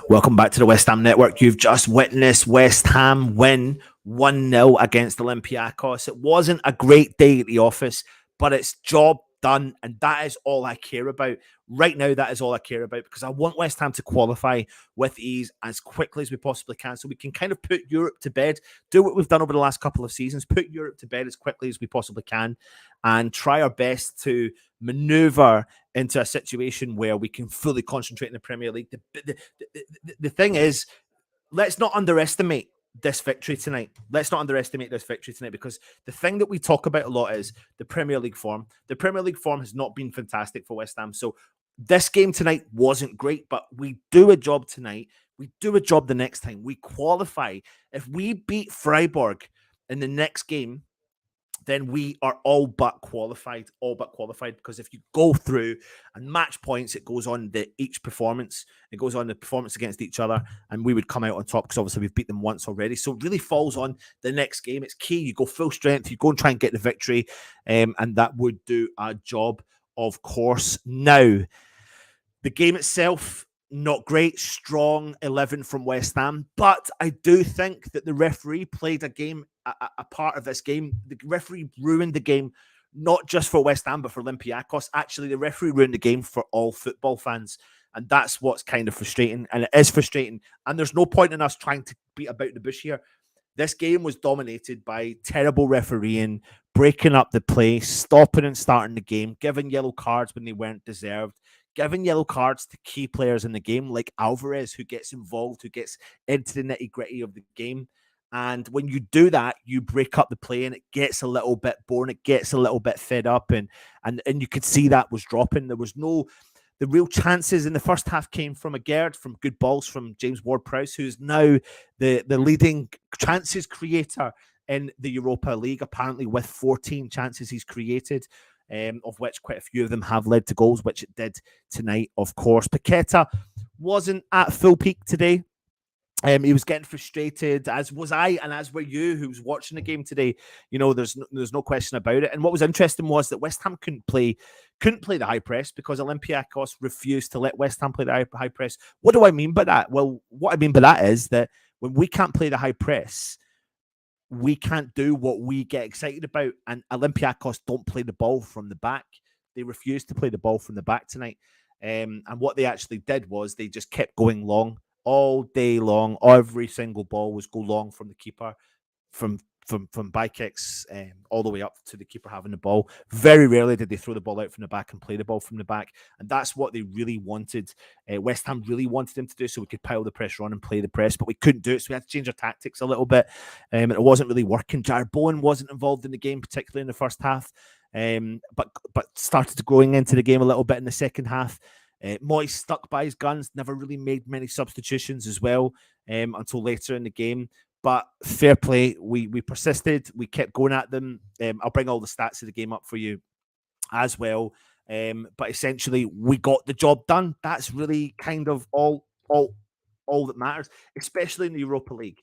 Welcome back to the West Ham Network. You've just witnessed West Ham win 1-0 against Olympiacos. It wasn't a great day at the office, but it's job done, and that is all I care about. Right now, that is all I care about because I want West Ham to qualify with ease as quickly as we possibly can so we can kind of put Europe to bed, do what we've done over the last couple of seasons, put Europe to bed as quickly as we possibly can, and try our best to maneuver into a situation where we can fully concentrate in the Premier League. The thing is, let's not underestimate this victory tonight. Let's not underestimate this victory tonight because the thing that we talk about a lot is the Premier League form. The Premier League form has not been fantastic for West Ham. So this game tonight wasn't great, but we do a job tonight. We do a job the next time. We qualify. If we beat Freiburg in the next game, then we are all but qualified, because if you go through and match points, it goes on each performance. It goes on the performance against each other, and we would come out on top because obviously we've beat them once already. So it really falls on the next game. It's key. You go full strength. You go and try and get the victory, and that would do a job, of course. Now, the game itself, not great, strong 11 from West Ham, but I do think that the referee played a part of this game. The referee ruined the game, not just for West Ham, but for Olympiacos. Actually, the referee ruined the game for all football fans, and that's what's kind of frustrating, and it is frustrating, and there's no point in us trying to beat about the bush here. This game was dominated by terrible refereeing, breaking up the play, stopping and starting the game, giving yellow cards when they weren't deserved, giving yellow cards to key players in the game like Alvarez, who gets involved, who gets into the nitty-gritty of the game. And when you do that, you break up the play and it gets a little bit boring. It gets a little bit fed up. And you could see that was dropping. There was the real chances in the first half came from Agard, from good balls from James Ward-Prowse, who's now the leading chances creator in the Europa League, apparently with 14 chances he's created. Of which quite a few of them have led to goals, which it did tonight, of course. Paqueta wasn't at full peak today. He was getting frustrated, as was I, and as were you, who was watching the game today. You know, there's no question about it. And what was interesting was that West Ham couldn't play the high press because Olympiacos refused to let West Ham play the high press. What do I mean by that? Well, what I mean by that is that when we can't play the high press, we can't do what we get excited about. And Olympiacos don't play the ball from the back. They refused to play the ball from the back tonight. And what they actually did was they just kept going long all day long. Every single ball was go long from the keeper, from by kicks all the way up to the keeper having the ball. Very rarely did they throw the ball out from the back and play the ball from the back. And that's what they really wanted. West Ham really wanted them to do so we could pile the pressure on and play the press, but we couldn't do it. So we had to change our tactics a little bit. And it wasn't really working. Jared Bowen wasn't involved in the game, particularly in the first half, but started going into the game a little bit in the second half. Moyes stuck by his guns, never really made many substitutions as well until later in the game. But fair play, we persisted, we kept going at them. I'll bring all the stats of the game up for you as well. But essentially, we got the job done. That's really kind of all that matters, especially in the Europa League.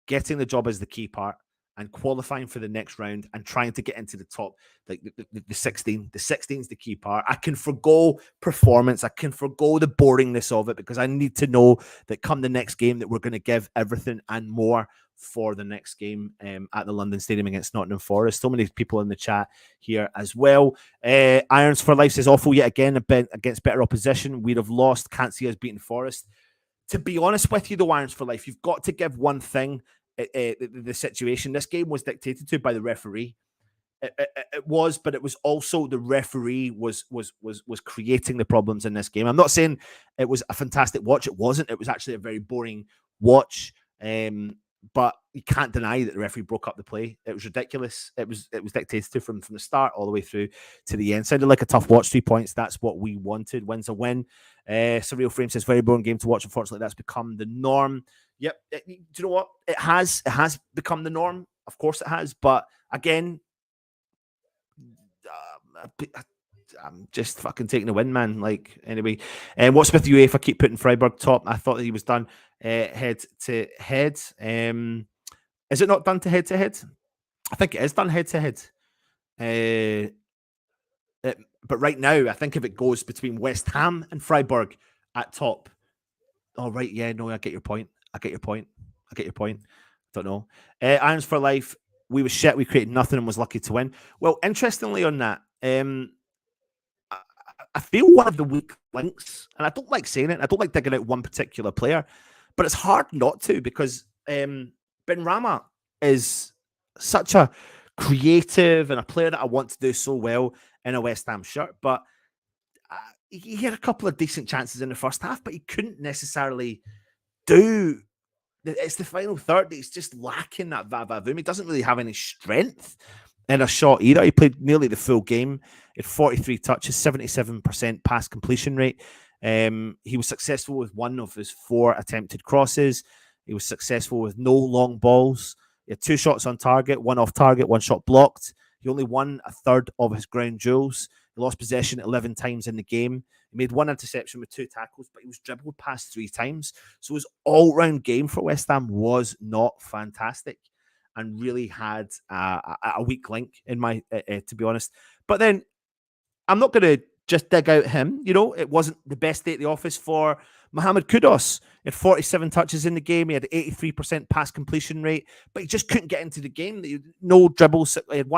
Getting the job is the key part, and qualifying for the next round and trying to get into the top, like the 16. The 16 is the key part. I can forgo performance. I can forgo the boringness of it because I need to know that come the next game that we're going to give everything and more for the next game at the London Stadium against Nottingham Forest. So many people in the chat here as well. Irons for Life says awful yet again against better opposition. We'd have lost. Can't see us beating Forest. To be honest with you, though, Irons for Life, you've got to give one thing. The situation. This game was dictated to by the referee. It was, but it was also the referee was creating the problems in this game. I'm not saying it was a fantastic watch. It wasn't. It was actually a very boring watch. But you can't deny that the referee broke up the play. It was ridiculous. It was dictated to from the start all the way through to the end. Sounded like a tough watch. 3 points. That's what we wanted. Win's a win. Surreal Frame says very boring game to watch. Unfortunately, that's become the norm. Yep. Do you know what? It has become the norm. Of course it has. But again, I'm just fucking taking the win, man. Like, anyway. What's with UEFA keep putting Freiburg top? I thought that he was done head to head. Is it not done to head? I think it is done head to head. But right now, I think if it goes between West Ham and Freiburg, at top. Oh, right. Yeah, no, I get your point. I get your point. I get your point. Don't know. Irons for Life. We was shit. We created nothing and was lucky to win. Well, interestingly on that, I, I feel one of the weak links, and I don't like saying it. I don't like digging out one particular player, but it's hard not to because Ben Rama is such a creative and a player that I want to do so well in a West Ham shirt. But he had a couple of decent chances in the first half, but he couldn't necessarily do. It's the final third that he's just lacking that va-va-voom. He doesn't really have any strength in a shot either. He played nearly the full game. He had 43 touches, 77% pass completion rate. He was successful with one of his 4 attempted crosses. He was successful with no long balls. He had 2 shots on target, 1 off target, 1 shot blocked. He only won a third of his ground duels. He lost possession 11 times in the game. He made 1 interception with 2 tackles, but he was dribbled past 3 times. So his all-round game for West Ham was not fantastic and really had a weak link in my, to be honest. But then I'm not going to just dig out him. You know, it wasn't the best day at the office for Mohamed Kudus. He had 47 touches in the game. He had 83% pass completion rate, but he just couldn't get into the game. No dribbles. He had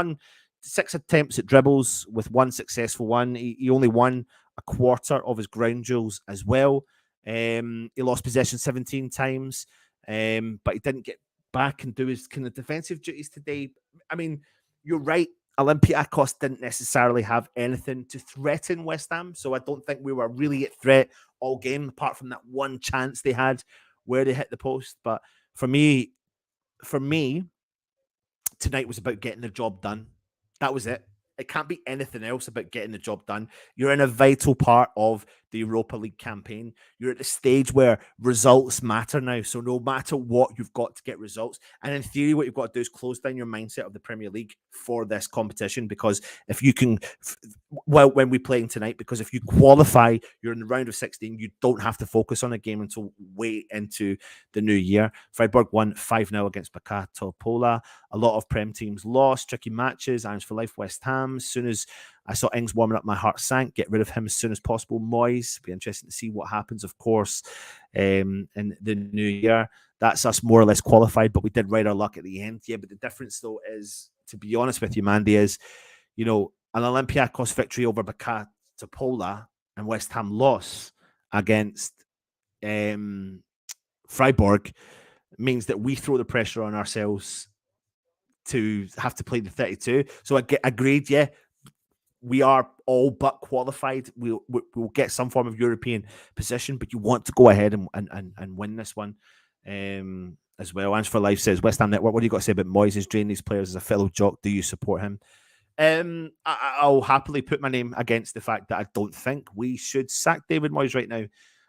6 attempts at dribbles with 1 successful one. He only won a quarter of his ground duels as well. He lost possession 17 times, but he didn't get back and do his kind of defensive duties today. I mean, you're right. Olympiacos didn't necessarily have anything to threaten West Ham, so I don't think we were really at threat all game, apart from that one chance they had where they hit the post. But for me, tonight was about getting the job done. That was it. It can't be anything else about getting the job done. You're in a vital part of the Europa League campaign. You're at the stage where results matter now. So no matter what, you've got to get results. And in theory, what you've got to do is close down your mindset of the Premier League for this competition. Because if you can, well, when we're playing tonight, because if you qualify, you're in the round of 16, you don't have to focus on a game until way into the new year. Freiburg won 5-0 against Bakato Pola. A lot of Prem teams lost, tricky matches. Irons for Life, West Ham. As soon as I saw Ings warming up, my heart sank. Get rid of him as soon as possible. Moyes, be interesting to see what happens, of course, in the new year. That's us more or less qualified, but we did ride our luck at the end. Yeah, but the difference, though, is, to be honest with you, Mandy, is, you know, an Olympiacos victory over Bacatapola and West Ham loss against Freiburg means that we throw the pressure on ourselves to have to play the 32. So I agreed, yeah, we are all but qualified. We'll get some form of European position, but you want to go ahead and win this one as well. Ans for Life says, West Ham Network, what do you got to say about Moyes' draining these players as a fellow jock? Do you support him? I'll happily put my name against the fact that I don't think we should sack David Moyes right now.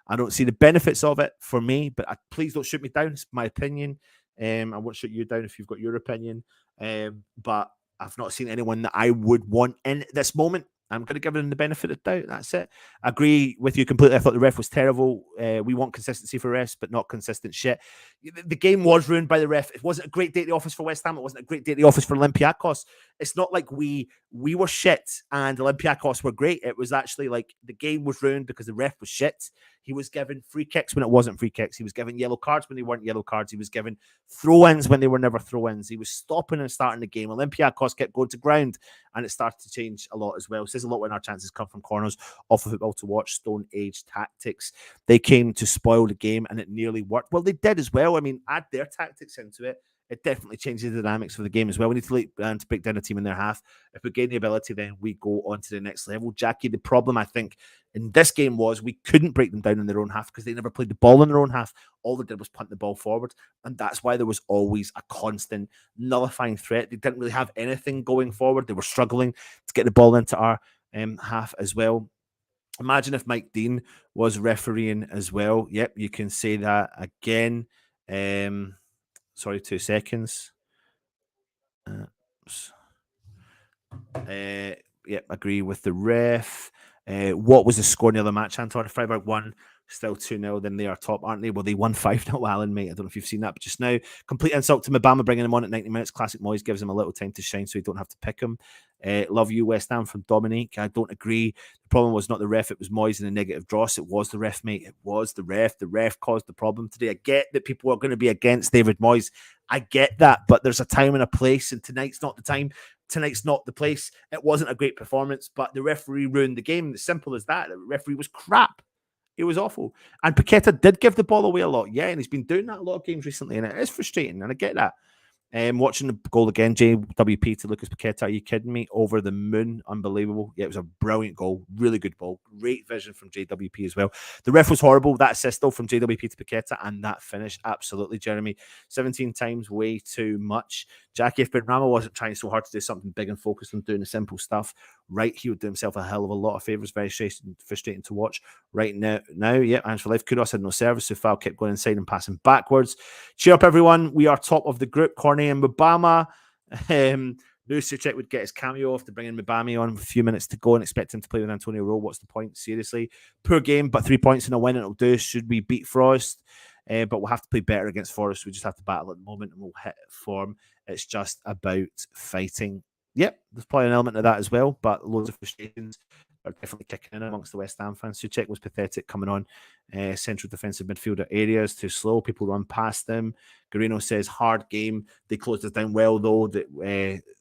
I don't see the benefits of it for me, but please don't shoot me down. It's my opinion. I won't shoot you down if you've got your opinion. But I've not seen anyone that I would want in this moment. I'm going to give them the benefit of the doubt. That's it. I agree with you completely. I thought the ref was terrible. We want consistency for refs, but not consistent shit. The game was ruined by the ref. It wasn't a great day at the office for West Ham. It wasn't a great day at the office for Olympiacos. It's not like we were shit and Olympiacos were great. It was actually like the game was ruined because the ref was shit. He was given free kicks when it wasn't free kicks. He was given yellow cards when they weren't yellow cards. He was given throw-ins when they were never throw-ins. He was stopping and starting the game. Olympiacos kept going to ground, and it started to change a lot as well. It says a lot when our chances come from corners, off of Football to Watch, Stone Age tactics. They came to spoil the game, and it nearly worked. Well, they did as well. I mean, add their tactics into it. It definitely changes the dynamics of the game as well. We need to break down a team in their half. If we gain the ability, then we go on to the next level. Jackie, the problem, I think, in this game was we couldn't break them down in their own half because they never played the ball in their own half. All they did was punt the ball forward. And that's why there was always a constant nullifying threat. They didn't really have anything going forward. They were struggling to get the ball into our half as well. Imagine if Mike Dean was refereeing as well. Yep, you can say that again. Sorry, 2 seconds. Yep, agree with the ref. What was the score in the other match, Anton? Freiburg won Still 2-0, then they are top, aren't they? Well, they won 5-0, Alan, mate. I don't know if you've seen that, but just now, complete insult to Mabama bringing him on at 90 minutes. Classic Moyes gives him a little time to shine so you don't have to pick him. Love you, West Ham, from Dominique. I don't agree. The problem was not the ref, it was Moyes and a negative dross. It was the ref, mate. It was the ref. The ref caused the problem today. I get that people are going to be against David Moyes. I get that, but there's a time and a place, and tonight's not the time. Tonight's not the place. It wasn't a great performance, but the referee ruined the game. As simple as that. The referee was crap. It was awful. And Paqueta did give the ball away a lot. Yeah, and he's been doing that a lot of games recently, and it is frustrating, and I get that. Watching the goal again, JWP to Lucas Paqueta. Are you kidding me? Over the moon. Unbelievable. Yeah, it was a brilliant goal. Really good ball. Great vision from JWP as well. The ref was horrible. That assist though from JWP to Paqueta, and that finish. Absolutely, Jeremy. 17 times, way too much. Jackie, if Benrahma wasn't trying so hard to do something big and focused on doing the simple stuff, right, he would do himself a hell of a lot of favours. Very frustrating to watch right now. Yeah, hands for life. Kudos had no service, so Foul kept going inside and passing backwards. Cheer up, everyone. We are top of the group. Corney and Mabama. Lucic would get his cameo off to bring in Mabami on with a few minutes to go and expect him to play with Antonio Rowe. What's the point? Seriously. Poor game, but 3 points in a win it'll do. Should we beat Forest? But we'll have to play better against Forest. We just have to battle at the moment and we'll hit form. It's just about fighting. Yep, there's probably an element of that as well, but loads of frustrations are definitely kicking in amongst the West Ham fans. Suchek was pathetic coming on. Central defensive midfielder areas too slow. People run past them. Garino says hard game. They closed us down well though.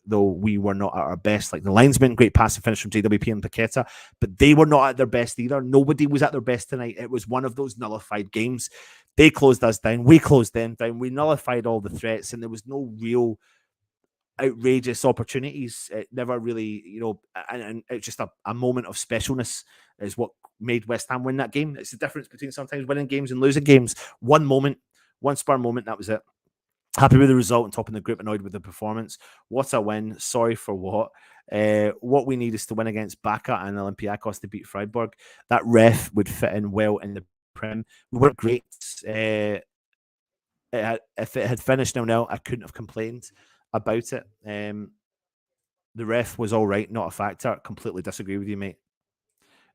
Though we were not at our best. Like the linesman, great pass and finish from JWP and Paqueta, but they were not at their best either. Nobody was at their best tonight. It was one of those nullified games. They closed us down. We closed them down. We nullified all the threats, and there was no real outrageous opportunities. It never really, and it's just a moment of specialness is what made West Ham win that game. It's the difference between sometimes winning games and losing games. One moment, one spur moment, that was it. Happy with the result and topping the group, annoyed with the performance. What a win. Sorry for what. What we need is to win against Baka and Olympiacos to beat Freiburg. That ref would fit in well in the Prem. We weren't great. If it had finished 0-0, I couldn't have complained about it. The ref was all right, not a factor. Completely disagree with you, mate.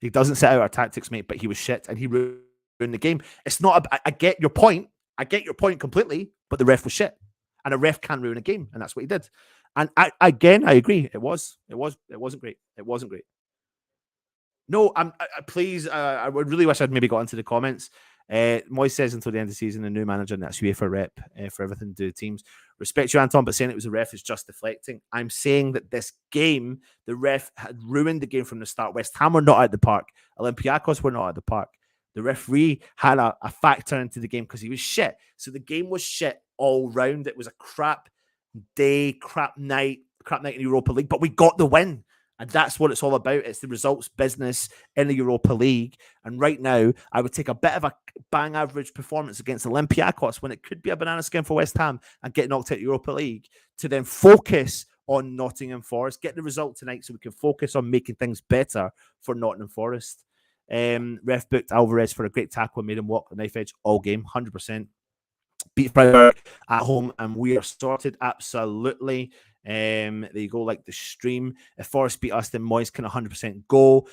He doesn't set out our tactics, mate, but he was shit and he ruined the game. It's not. I get your point. I get your point completely, but the ref was shit, and a ref can ruin a game, and that's what he did. And I agree. It wasn't great. It wasn't great. No, please. I would really wish I'd maybe got into the comments. Moyes says until the end of the season, a new manager, and that's UEFA rep for everything to do with teams. Respect you, Anton, but saying it was a ref is just deflecting. I'm saying that this game, the ref had ruined the game from the start. West Ham were not at the park. Olympiacos were not at the park. The referee had a factor into the game because he was shit. So the game was shit all round. It was a crap day, crap night in Europa League, but we got the win. And that's what it's all about. It's the results business in the Europa League. And right now, I would take a bit of a bang average performance against Olympiacos when it could be a banana skin for West Ham and get knocked out of Europa League to then focus on Nottingham Forest, get the result tonight so we can focus on making things better for Nottingham Forest. Ref booked Alvarez for a great tackle and made him walk the knife edge all game, 100%. Beat Freiburg at home and we are sorted, absolutely. There you go, like the stream. If Forest beat us, then Moyes can 100% go.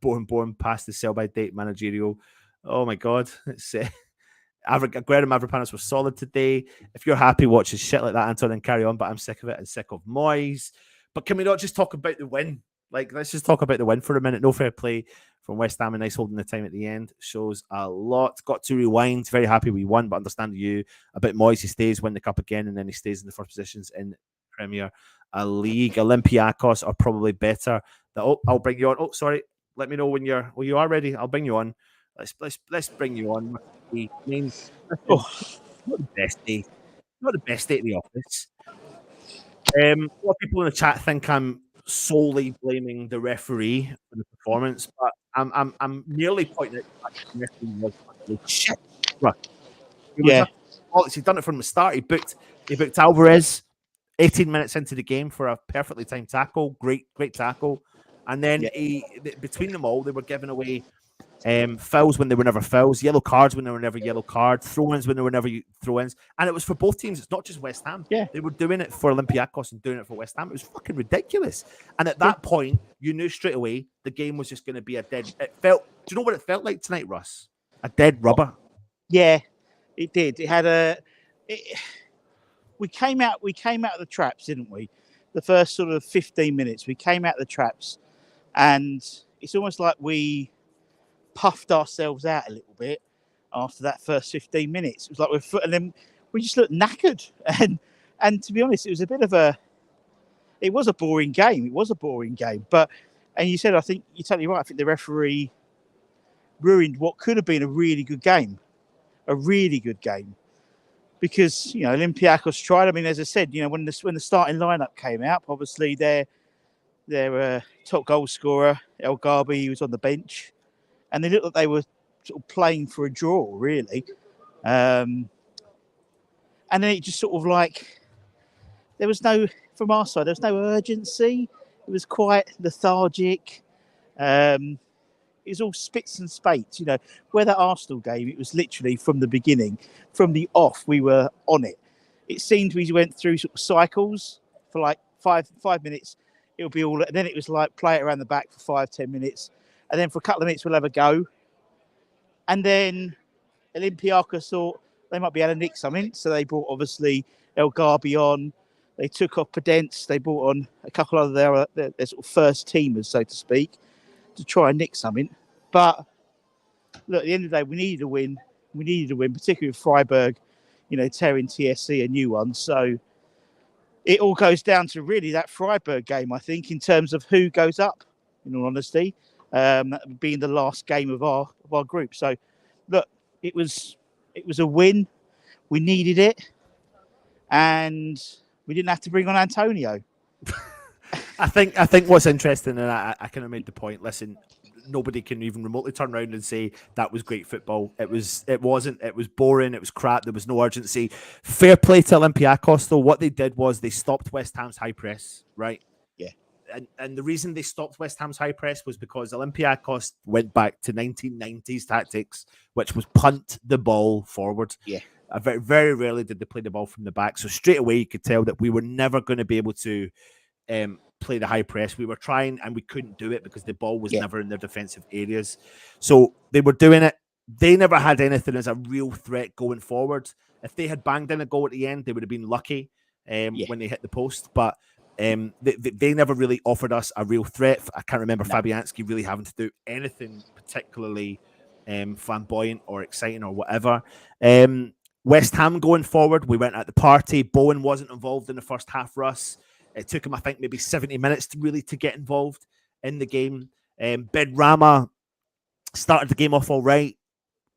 Born past the sell by date managerial. Oh my God. It's Aguero and Mavropanos were solid today. If you're happy watching shit like that, Anton, then carry on, but I'm sick of it and sick of Moyes. But can we not just talk about the win? Like, let's just talk about the win for a minute. No fair play from West Ham, and nice holding the time at the end. Shows a lot. Got to rewind. Very happy we won, but understand you about Moyes. He stays, win the cup again, and then he stays in the first positions in Premier League. Olympiacos are probably better. I'll bring you on. Oh, sorry. Let me know when you are ready. I'll bring you on. Let's bring you on. I mean, not the best day. Not the best day at the office. A lot of people in the chat think I'm solely blaming the referee for the performance, but I'm merely pointing out that the referee was actually shit. He'd done it from the start. He booked Alvarez 18 minutes into the game for a perfectly timed tackle. Great tackle. And then between them all, they were giving away fouls when they were never fouls, yellow cards when they were never yellow cards, throw-ins when they were never throw-ins. And it was for both teams. It's not just West Ham. Yeah. They were doing it for Olympiacos and doing it for West Ham. It was fucking ridiculous. And at that point, you knew straight away the game was just going to be a dead... Do you know what it felt like tonight, Russ? A dead rubber. Yeah, it did. It had a. It, we came out. We came out of the traps, didn't we? The first sort of 15 minutes, we came out of the traps, and it's almost like we puffed ourselves out a little bit after that first 15 minutes. It was like and then we just looked knackered, and to be honest, it was a bit of a. It was a boring game. It was a boring game, but and you said I think you're totally right. I think the referee ruined what could have been a really good game, because Olympiacos tried. I mean, as I said, when the starting lineup came out, obviously their top goal scorer El Garbi was on the bench, and they looked like they were sort of playing for a draw, really. And then it just sort of like there was no from our side. There was no urgency. It was quite lethargic. It was all spits and spates. Where that Arsenal game, it was literally from the beginning, from the off, we were on it. It seemed we went through sort of cycles for like five minutes. It'll be all, and then it was like play it around the back for 5-10 minutes, and then for a couple of minutes we'll have a go, and then Olympiacos thought they might be able to nick something, so they brought obviously El Garbi on. They took off Podence. They brought on a couple of their sort of first teamers, so to speak, to try and nick something. But look, at the end of the day, we needed a win. We needed a win, particularly with Freiburg, tearing TSC a new one. So it all goes down to really that Freiburg game, I think, in terms of who goes up, in all honesty, that being the last game of our group. So look, it was a win. We needed it. And we didn't have to bring on Antonio. I think what's interesting, and I kind of made the point. Listen, nobody can even remotely turn around and say that was great football. It wasn't. It was boring. It was crap. There was no urgency. Fair play to Olympiacos, though. What they did was they stopped West Ham's high press, right? Yeah. And the reason they stopped West Ham's high press was because Olympiacos went back to 1990s tactics, which was punt the ball forward. Yeah. Very, very rarely did they play the ball from the back. So straight away, you could tell that we were never going to be able to play the high press. We were trying and we couldn't do it because the ball was never in their defensive areas. So they were doing it. They never had anything as a real threat going forward. If they had banged in a goal at the end, they would have been lucky when they hit the post. But they never really offered us a real threat. I can't remember Fabianski really having to do anything particularly flamboyant or exciting or whatever. West Ham going forward, we went at the party. Bowen wasn't involved in the first half for us. It took him, I think, maybe 70 minutes to get involved in the game. Ben Rama started the game off all right,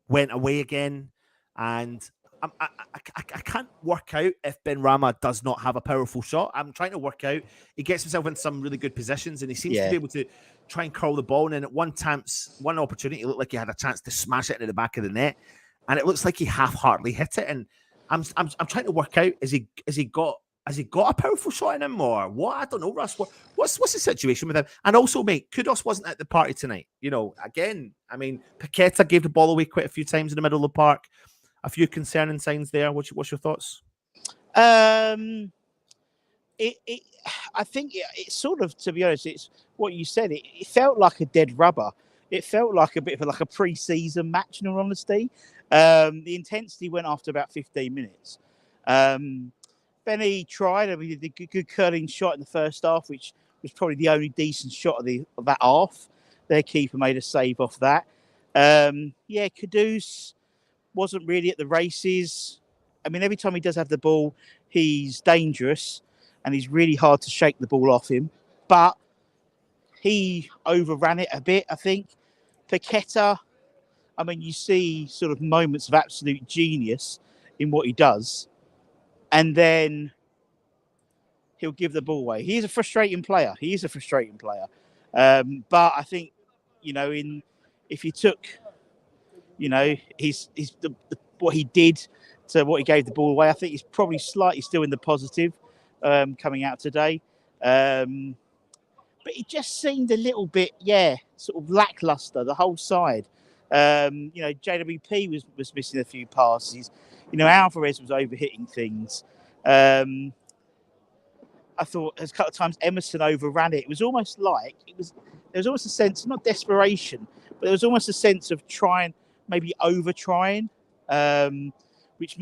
went away again, and I can't work out if Ben Rama does not have a powerful shot. I'm trying to work out. He gets himself in some really good positions, and he seems to be able to try and curl the ball. And then at one opportunity, it looked like he had a chance to smash it into the back of the net, and it looks like he half-heartedly hit it. And I'm trying to work out, has he got a powerful shot in him or what? I don't know, Russ. What's the situation with him? And also, mate, Kudos wasn't at the party tonight. Again, I mean, Paqueta gave the ball away quite a few times in the middle of the park. A few concerning signs there. What's your thoughts? I think it sort of, to be honest, it's what you said. It felt like a dead rubber. It felt like a bit of a pre-season match, in all honesty. The intensity went after about 15 minutes. Benny tried. I mean, he did a good curling shot in the first half, which was probably the only decent shot of that half. Their keeper made a save off that. Kudus wasn't really at the races. I mean, every time he does have the ball, he's dangerous, and he's really hard to shake the ball off him. But he overran it a bit, I think. Paqueta, I mean, you see sort of moments of absolute genius in what he does, and then he'll give the ball away. He is a frustrating player. But I think, if you took, what he did to what he gave the ball away, I think he's probably slightly still in the positive coming out today. But it just seemed a little bit, sort of lackluster, the whole side. JWP was missing a few passes. Alvarez was overhitting things. I thought a couple of times Emerson overran it. It was almost like there was almost a sense, not desperation, but there was almost a sense of trying maybe over trying, which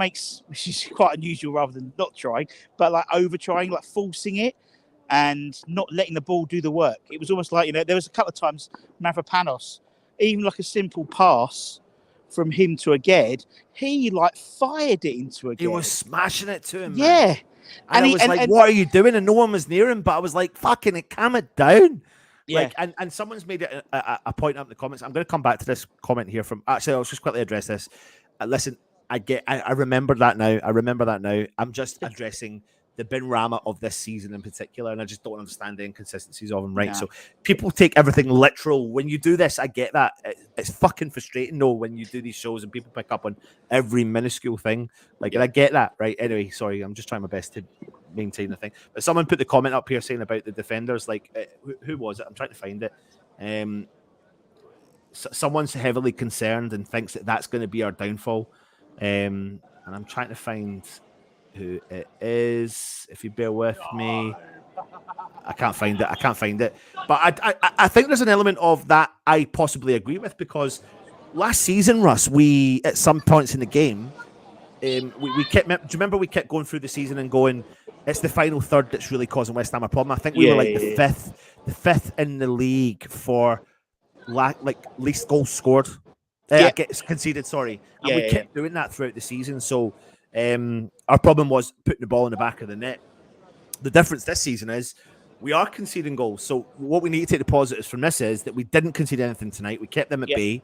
is quite unusual rather than not trying, but like over trying, like forcing it and not letting the ball do the work. It was almost like, there was a couple of times Mavropanos, even like a simple pass from him to Aged, he like fired it into Aged. He was smashing it to him, yeah. man. And I was like, what are you doing? And no one was near him, but I was like, fucking it, calm it down. Yeah. Like, and someone's made it a point up in the comments. I'm going to come back to this comment here from, actually, I'll just quickly address this. Listen, I remember that now. I'm just addressing the Benrahma of this season in particular, and I just don't understand the inconsistencies of him, right? So people take everything literal. When you do this, I get that. It's fucking frustrating, though, when you do these shows and people pick up on every minuscule thing. Like, and I get that, right? Anyway, sorry, I'm just trying my best to maintain the thing. But someone put the comment up here saying about the defenders, like, who was it? I'm trying to find it. Someone's heavily concerned and thinks that that's going to be our downfall. And I'm trying to find who it is. If you bear with me, I can't find it. But I think there's an element of that I possibly agree with, because last season, Russ, we at some points in the game, we kept. Do you remember we kept going through the season and going, it's the final third that's really causing West Ham a problem. I think we were like the fifth in the league for least goals scored. Conceded, sorry. And we kept doing that throughout the season. So our problem was putting the ball in the back of the net. The difference this season is we are conceding goals. So what we need to take the positives from this is that we didn't concede anything tonight. We kept them at bay.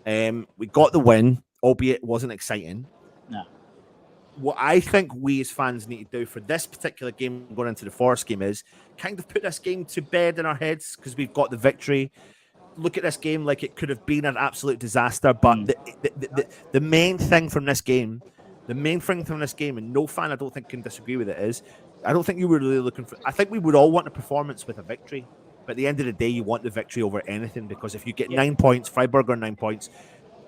We got the win, albeit it wasn't exciting. No. What I think we as fans need to do for this particular game going into the Forest game is kind of put this game to bed in our heads, because we've got the victory. Look at this game like it could have been an absolute disaster, but the main thing from this game, and no fan I don't think can disagree with it, is I don't think you were really looking for. I think we would all want a performance with a victory, but at the end of the day, you want the victory over anything, because if you get 9 points, Freiburg are 9 points.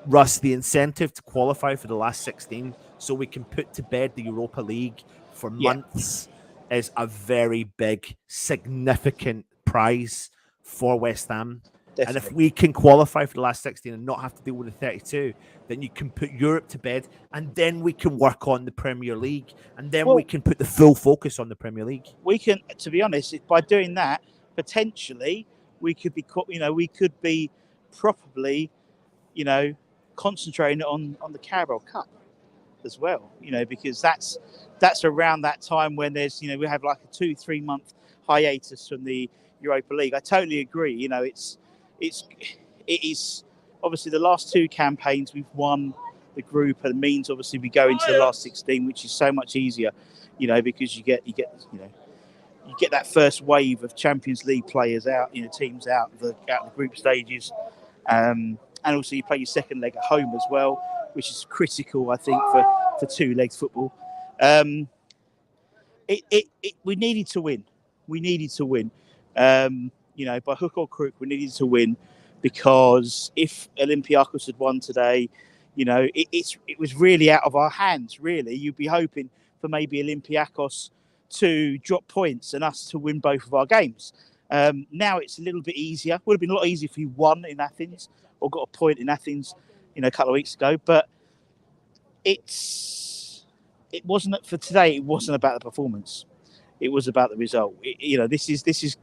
Russ, the incentive to qualify for the last 16 so we can put to bed the Europa League for months is a very big, significant prize for West Ham. Definitely. And if we can qualify for the last 16 and not have to deal with the 32, then you can put Europe to bed, and then we can work on the Premier League, and then we can put the full focus on the Premier League. We can, to be honest, by doing that, potentially we could be probably, concentrating on the Carabao Cup as well, because that's around that time when there's, we have like a 2-3 month hiatus from the Europa League. I totally agree. It is obviously the last 2 campaigns we've won the group, and it means obviously we go into the last 16, which is so much easier, because you get that first wave of Champions League players out, teams out the group stages, and also you play your second leg at home as well, which is critical, I think, for 2 legs football. We needed to win. By hook or crook, we needed to win, because if Olympiacos had won today, it was really out of our hands, really. You'd be hoping for maybe Olympiacos to drop points and us to win both of our games. Now it's a little bit easier. Would have been a lot easier if we won in Athens or got a point in Athens, a couple of weeks ago. But it wasn't for today. It wasn't about the performance. It was about the result. This is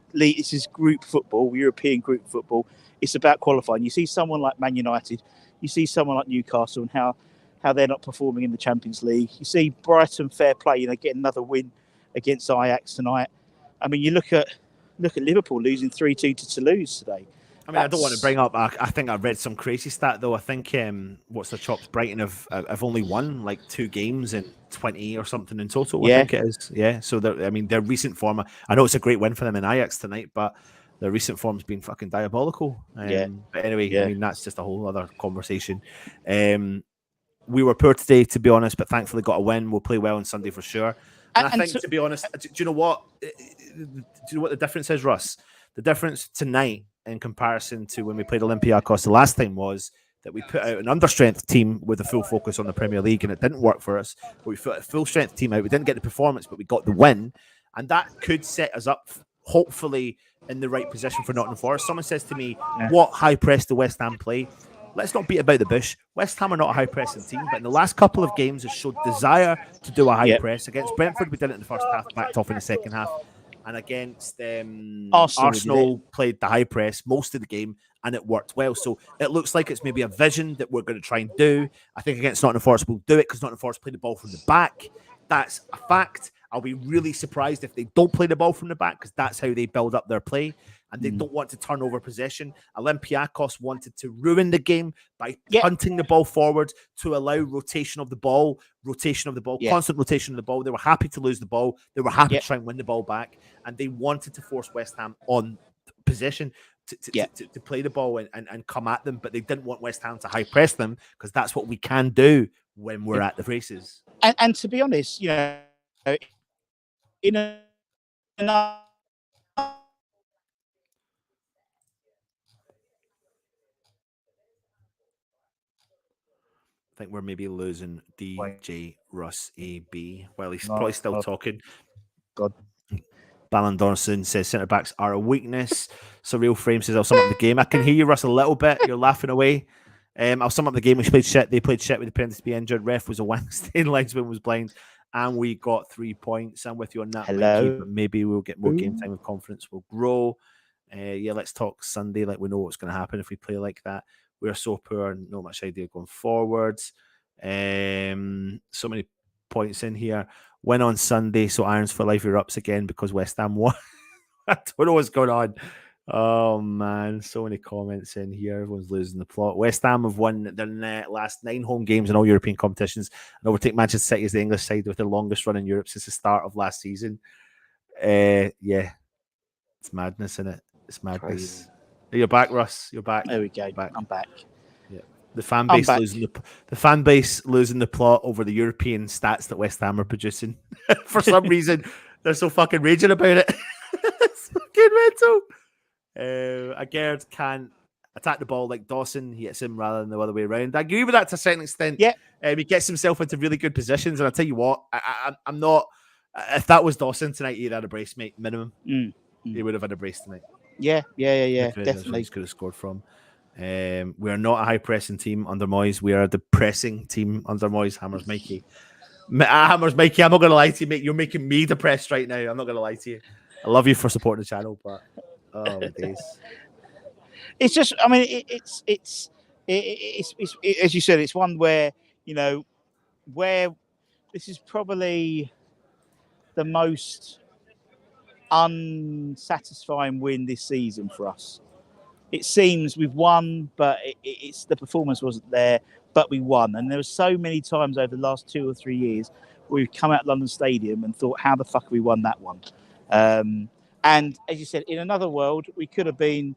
group football, European group football. It's about qualifying. You see someone like Man United, you see someone like Newcastle, and how they're not performing in the Champions League. You see Brighton, fair play, get another win against Ajax tonight. I mean, you look at Liverpool losing 3-2 to Toulouse today. I mean, I don't want to bring up. I think I read some crazy stat though. I think what's the chops? Brighton have only won like 2 games in 20 or something in total. I think it is. Yeah. So their recent form. I know it's a great win for them in Ajax tonight, but their recent form's been fucking diabolical. But anyway, I mean that's just a whole other conversation. We were poor today, to be honest, but thankfully got a win. We'll play well on Sunday for sure. And I think, to be honest, do you know what? Do you know what the difference is, Russ? The difference tonight in comparison to when we played Olympiacos the last time was that we put out an understrength team with a full focus on the Premier League, and it didn't work for us. But we put a full strength team out. We didn't get the performance, but we got the win, and that could set us up, hopefully, in the right position for Nottingham Forest. Someone says to me, "What high press do West Ham play?" let's not beat about the bush. West Ham are not a high pressing team, but in the last couple of games, has showed desire to do a high press. Against Brentford, we did it in the first half, backed off in the second half. And against Arsenal played the high press most of the game, and it worked well. So it looks like it's maybe a vision that we're going to try and do. I think against Nottingham Forest, we'll do it because Nottingham Forest play the ball from the back. That's a fact. I'll be really surprised if they don't play the ball from the back because that's how they build up their play. And they don't want to turn over possession. Olympiacos wanted to ruin the game by punting the ball forward to allow rotation of the ball, constant rotation of the ball. They were happy to lose the ball. They were happy to try and win the ball back. And they wanted to force West Ham on possession to play the ball and come at them. But they didn't want West Ham to high press them because that's what we can do when we're at the races. And to be honest, in a I think we're maybe losing DJ Russ AB while he's probably still talking. God. Ballon Dorson says centre backs are a weakness. So Real Frame says I'll sum up the game. I can hear you, Russ, a little bit. You're laughing away. I'll sum up the game. We played shit. They played shit with the penalty to be injured. Ref was a Weinstein. Linesman was blind. And we got 3 points. I'm with you on that. Hello. But maybe we'll get more game time with confidence. We'll grow. Let's talk Sunday. Like we know what's going to happen if we play like that. We're so poor and not much idea going forwards. So many points in here. Win on Sunday, so Irons for life erupts again because West Ham won. I don't know what's going on. Oh man, so many comments in here. Everyone's losing the plot. West Ham have won their last 9 home games in all European competitions and overtake Manchester City as the English side with their longest run in Europe since the start of last season. It's madness, isn't it? It's madness. Crazy. You're back, Russ. You're back. There we go. I'm back. Yeah. The fan base losing the plot over the European stats that West Ham are producing. For some reason, they're so fucking raging about it. It's fucking mental. Agard can't attack the ball like Dawson. He hits him rather than the other way around. I agree with that to a certain extent. Yeah. He gets himself into really good positions. And I tell you what, I'm not. If that was Dawson tonight, he'd had a brace, mate, minimum. He would have had a brace tonight. Yeah, definitely. Could have scored from. We are not a high pressing team under Moyes. We are the pressing team under Moyes. Hammers Mikey. Hammers Mikey. I'm not going to lie to you, mate. You're making me depressed right now. I'm not going to lie to you. I love you for supporting the channel, but oh my days. It's just. I mean, it's as you said. It's one where where this is probably the most unsatisfying win this season for us. It seems we've won, but it's the performance wasn't there, but we won. And there were so many times over the last 2 or 3 years we've come out of London Stadium and thought, how the fuck have we won that one? And as you said, in another world, we could have been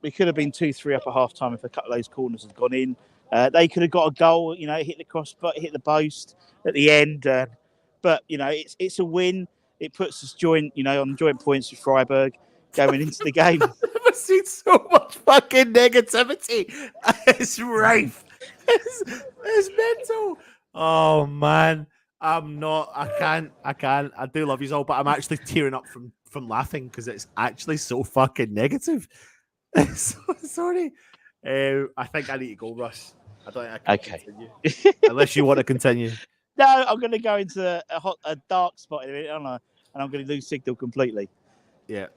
2-3 up at half time if a couple of those corners had gone in. They could have got a goal, hit the crossbar, hit the post at the end. But it's a win. It puts us on joint points with Freiburg going into the game. I've never seen so much fucking negativity. It's rife. It's mental. Oh man, I can't. I do love you all, but I'm actually tearing up from laughing because it's actually so fucking negative. Sorry. I think I need to go, Russ. I don't think I can continue. Unless you want to continue. No, I'm going to go into a dark spot in a minute, aren't I? And I'm going to lose signal completely. Yeah,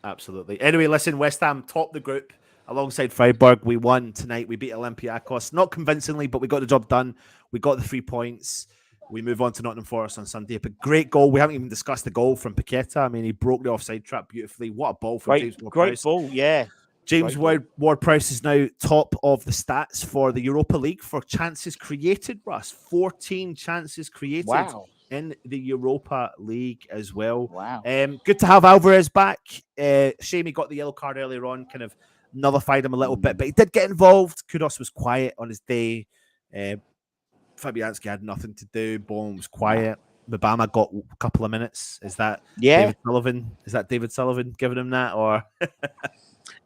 absolutely. Anyway, listen, West Ham topped the group alongside Freiburg. We won tonight. We beat Olympiacos. Not convincingly, but we got the job done. We got the 3 points. We move on to Nottingham Forest on Sunday. But great goal. We haven't even discussed the goal from Paqueta. I mean, he broke the offside trap beautifully. What a ball from James Ward-Prowse. Great ball, yeah. James Ward-Prowse is now top of the stats for the Europa League for chances created, Russ. 14 chances created. Wow. In the Europa League as well. Wow. Good to have Alvarez back. Shame he got the yellow card earlier on, kind of nullified him a little bit, but he did get involved. Kudos was quiet on his day. Fabianski had nothing to do. Bowen was quiet. Mbama got a couple of minutes. Is that David Sullivan? Is that David Sullivan giving him that? Or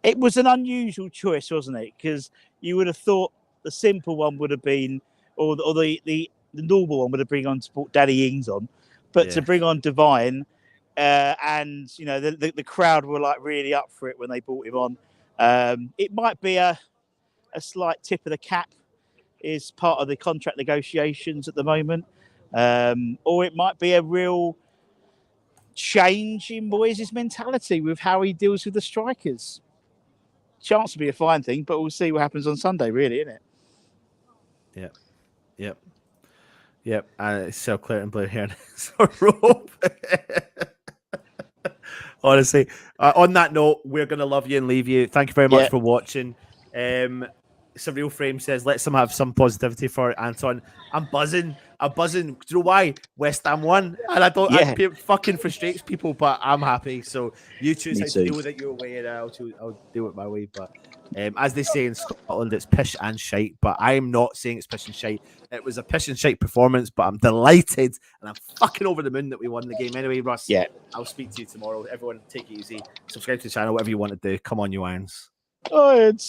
it was an unusual choice, wasn't it? Because you would have thought the simple one would have been, or the normal one would have bring on to put Danny Ings on, but to bring on Devine, and the crowd were like really up for it when they brought him on. It might be a a slight tip of the cap is part of the contract negotiations at the moment, or it might be a real change in Moyes' mentality with how he deals with the strikers. Chance to be a fine thing, but we'll see what happens on Sunday, really, isn't it? Yep. And it's so clear and blue here in Rope. Honestly, on that note, we're going to love you and leave you. Thank you very much for watching. Surreal Frame says, let's have some positivity for Anton. I'm buzzing. Do you know why? West Ham won. And I don't, it fucking frustrates people, but I'm happy. So you choose how to deal with it your way, and I'll deal it my way. But as they say in Scotland, it's pish and shite. But I'm not saying it's pish and shite. It was a pish and shite performance, but I'm delighted and I'm fucking over the moon that we won the game. Anyway, Russ, I'll speak to you tomorrow. Everyone, take it easy. Subscribe to the channel, whatever you want to do. Come on, you irons. Irons.